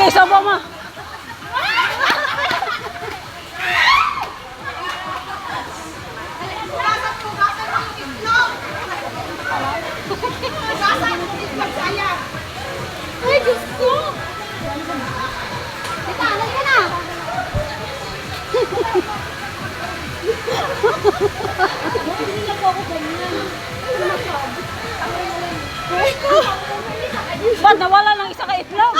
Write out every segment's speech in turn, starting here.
Sige, sabo mo. Ay, Diyos ko! Teka, alam ka na! Hindi na po ako ganyan. Ba't nawala ng isa ka itlog?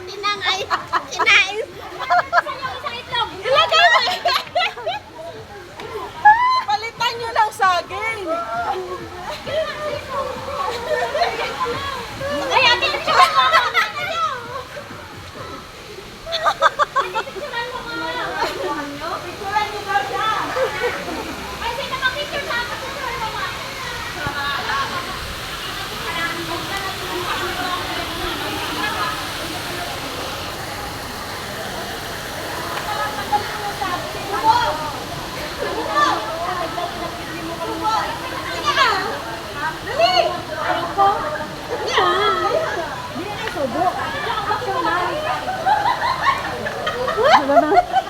Tinangay! Kinain! Saan yung isang itlog? Ilagay mo! Palitan nyo ng saging. Ay, ate, picturean mo ako! Ate, picturean mo ako! Picturean nyo daw siya. Ay, sino ka picture sa akin? Picturean mo ako! Diba na?